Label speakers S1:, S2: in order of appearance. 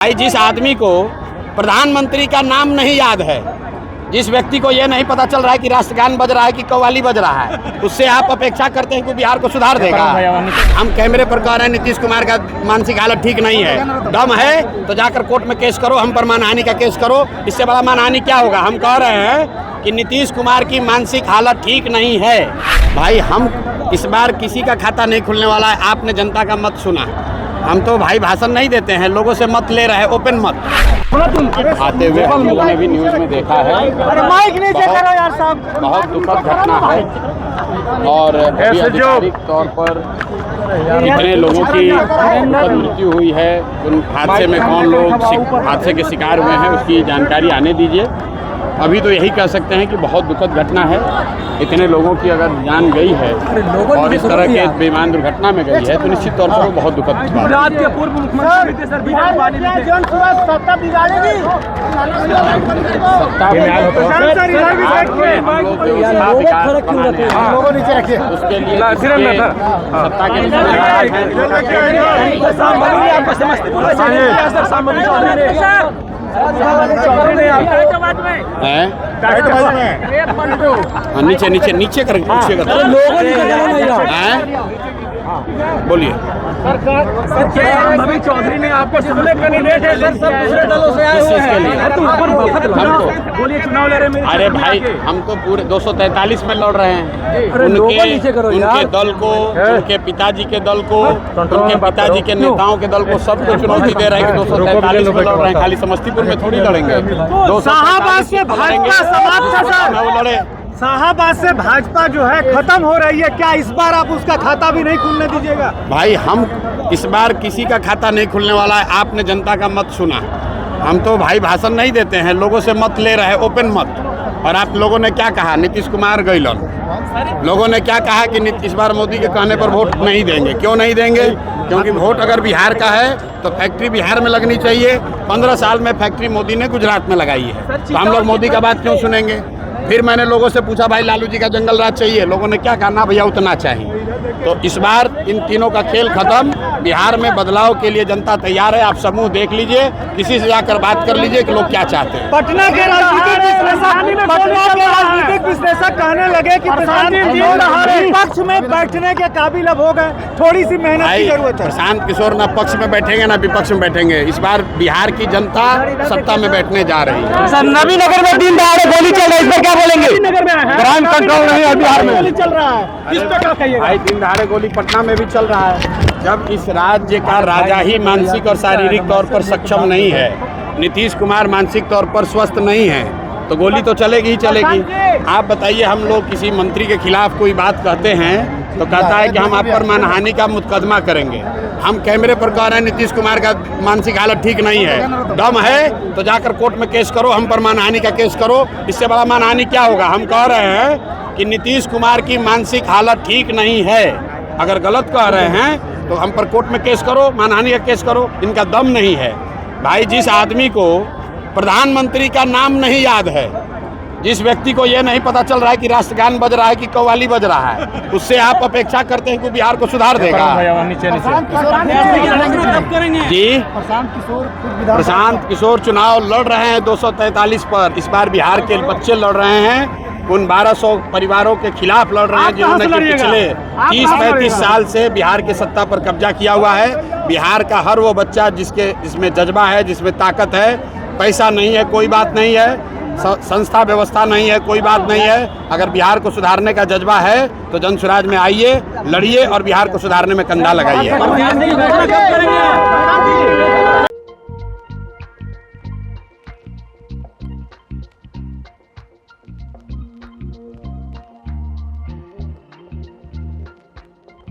S1: भाई जिस आदमी को प्रधानमंत्री का नाम नहीं याद है, जिस व्यक्ति को यह नहीं पता चल रहा है कि राष्ट्रगान बज रहा है कि कव्वाली बज रहा है, उससे आप अपेक्षा करते हैं कि बिहार को सुधार देगा। हम कैमरे पर कह रहे हैं नीतीश कुमार का मानसिक हालत ठीक नहीं है, दम है तो जाकर कोर्ट में केस करो, हम पर मानहानि का केस करो। इससे बड़ा मानहानि क्या होगा। हम कह रहे हैं कि नीतीश कुमार की मानसिक हालत ठीक नहीं है। भाई हम इस बार किसी का खाता नहीं खुलने वाला है। आपने जनता का मत सुना, हम तो भाई भाषण नहीं देते हैं, लोगों से मत ले रहे हैं, ओपन मत आते हुए हम लोगों ने भी न्यूज़ में देखा है। बहुत दुखद घटना है और आधिकारिक तौर पर इतने लोगों की मृत्यु हुई है। उन हादसे में कौन लोग हादसे के शिकार हुए हैं उसकी जानकारी आने दीजिए। अभी तो यही कह सकते हैं कि बहुत दुखद घटना है। इतने लोगों की अगर जान गई है और इस तरह के बेईमान दुर्घटना में गई है तो निश्चित तौर पर वो बहुत दुखद बात है।
S2: गुजरात के पूर्व मुख्यमंत्री
S1: उसके लिए सत्ता के नीचे नीचे नीचे कर बोलिए।
S2: चौधरी ने आपको कैंडिडेट है सर, सब दूसरे दलों से आए हुए हैं। चुनाव लड़े में
S1: अरे भाई हम तो पूरे 243 में लड़ रहे हैं। उनके दल को, उनके पिताजी के दल को, उनके पिताजी के नेताओं के दल को सबको चुनौती दे रहे हैं कि 243 में लड़ रहे हैं। खाली समस्तीपुर में थोड़ी लड़ेंगे।
S2: शाहाबाद से भाजपा जो है खत्म हो रही है, क्या इस बार आप उसका खाता भी नहीं खुलने दीजिएगा?
S1: भाई हम इस बार किसी का खाता नहीं खुलने वाला है। आपने जनता का मत सुना, हम तो भाई भाषण नहीं देते हैं, लोगों से मत ले रहे हैं, ओपन मत। और आप लोगों ने क्या कहा, नीतीश कुमार गइलन, लोगों ने क्या कहा कि इस बार मोदी के कहने पर वोट नहीं देंगे। क्यों नहीं देंगे? क्योंकि वोट अगर बिहार का है तो फैक्ट्री बिहार में लगनी चाहिए। 15 साल में फैक्ट्री मोदी ने गुजरात में लगाई है, तो हम लोग मोदी का बात क्यों सुनेंगे? फिर मैंने लोगों से पूछा भाई लालू जी का जंगल राज चाहिए, लोगों ने क्या कहा, ना भैया उतना चाहिए। तो इस बार इन तीनों का खेल खत्म। बिहार में बदलाव के लिए जनता तैयार है। आप समूह देख लीजिए, किसी से जाकर बात कर लीजिए कि लोग क्या चाहते हैं।
S2: पटना के राजनीतिक विश्लेषक कहने लगे कि विपक्ष में बैठने के काबिल अब हो गए, थोड़ी सी मेहनत की जरूरत है।
S1: प्रशांत किशोर ना पक्ष में बैठेंगे ना विपक्ष में बैठेंगे। इस बार बिहार की जनता सत्ता में बैठने जा रही है।
S2: नबीनगर में दिन दहाड़े गोली चल रही है, इस पर क्या बोलेंगे?
S1: क्राइम कंट्रोल नहीं है बिहार में,
S2: गोली चल रहा है, इस पर क्या कहिएगा?
S1: भाई दिन दहाड़े गोली पटना में भी चल रहा है। जब इस राज्य का राजा ही मानसिक और शारीरिक तौर पर सक्षम नहीं है, नीतीश कुमार मानसिक तौर पर स्वस्थ नहीं है, तो गोली तो चलेगी ही चलेगी। आप बताइए, हम लोग किसी मंत्री के खिलाफ कोई बात कहते हैं तो कहता है कि हम आप पर मानहानि का मुकदमा करेंगे। हम कैमरे पर कह रहे हैं नीतीश कुमार का मानसिक हालत ठीक नहीं है, दम है तो जाकर कोर्ट में केस करो, हम पर मानहानि का केस करो। इससे बड़ा मानहानि क्या होगा। हम कह रहे हैं कि नीतीश कुमार की मानसिक हालत ठीक नहीं है। अगर गलत कह रहे हैं तो हम पर कोर्ट में केस करो, मानहानि का केस करो। इनका दम नहीं है। भाई जिस आदमी को प्रधानमंत्री का नाम नहीं याद है, जिस व्यक्ति को यह नहीं पता चल रहा है कि राष्ट्रगान बज रहा है कि कव्वाली बज रहा है, उससे आप अपेक्षा करते हैं कि बिहार को सुधार देगा। जी प्रशांत किशोर चुनाव लड़ रहे हैं 243 पर। इस बार बिहार के बच्चे लड़ रहे हैं, उन 1200 परिवारों के खिलाफ लड़ रहे हैं जिन्होंने पिछले 30-35 साल से बिहार के सत्ता पर कब्जा किया हुआ है। बिहार का हर वो बच्चा जिसमें जज्बा है, जिसमें ताकत है। पैसा नहीं है कोई बात नहीं है, संस्था व्यवस्था नहीं है कोई बात नहीं है। अगर बिहार को सुधारने का जज्बा है तो जन स्वराज में आइए, लड़िए और बिहार को सुधारने में कंधा लगाइए।